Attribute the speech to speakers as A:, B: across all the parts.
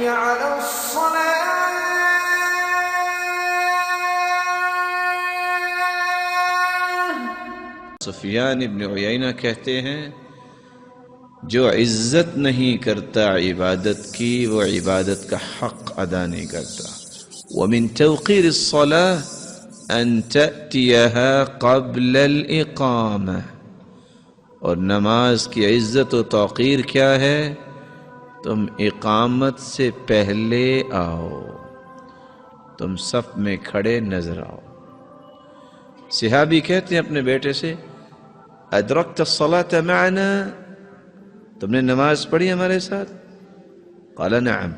A: حي على الصلاة.
B: سفیان ابن عیینہ کہتے ہیں جو عزت نہیں کرتا عبادت کی وہ عبادت کا حق ادا نہیں کرتا. ومن توقیر الصلاة ان تأتیها قبل الاقامہ، اور نماز کی عزت و توقیر کیا ہے؟ تم اقامت سے پہلے آؤ، تم صف میں کھڑے نظر آؤ. صحابی کہتے ہیں اپنے بیٹے سے ادرکت الصلاة معنا، تم نے نماز پڑھی ہمارے ساتھ؟ قال نعم،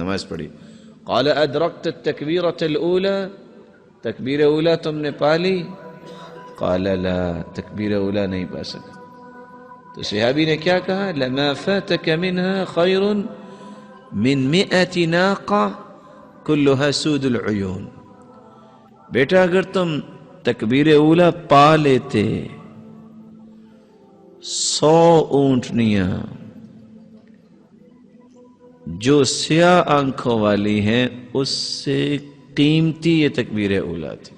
B: نماز پڑھی. قال ادرکت التکبیرۃ الاولی، تکبیر اولا تم نے پا لی؟ قال لا، تکبیر اولا نہیں پا سکا. تو صحابی نے کیا کہا؟ لما فاتك منها خير من 100 ناقة كلها سود العيون. بیٹا اگر تم تکبیر اولا پا لیتے 100 اونٹنیاں جو سیاہ آنکھوں والی ہیں اس سے قیمتی یہ تکبیر اولا تھی.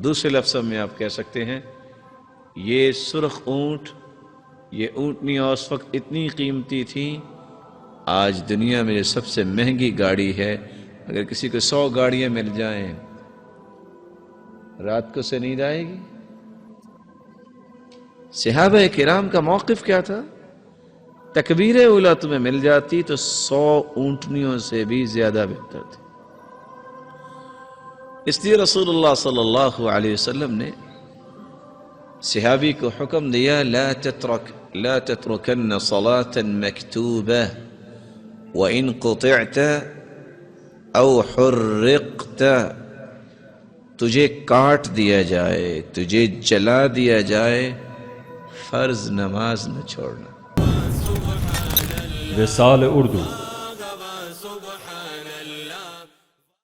B: دوسرے لفظوں میں آپ کہہ سکتے ہیں یہ سرخ اونٹ، یہ اونٹنیاں اس وقت اتنی قیمتی تھی، آج دنیا میں سب سے مہنگی گاڑی ہے. اگر کسی کو 100 گاڑیاں مل جائیں رات کو سے نیند آئے گی؟ صحابہ کرام کا موقف کیا تھا؟ تکبیر اولا تمہیں مل جاتی تو 100 اونٹنیوں سے بھی زیادہ بہتر تھی. اس لیے رسول اللہ صلی اللہ علیہ وسلم نے صحابی کو حکم دیا لا تتركن صلاة مكتوبة وإن قطعت او حرقت، تجھے کاٹ دیا جائے، تجھے جلا دیا جائے، فرض نماز نہ چھوڑنا.
C: وصال اردو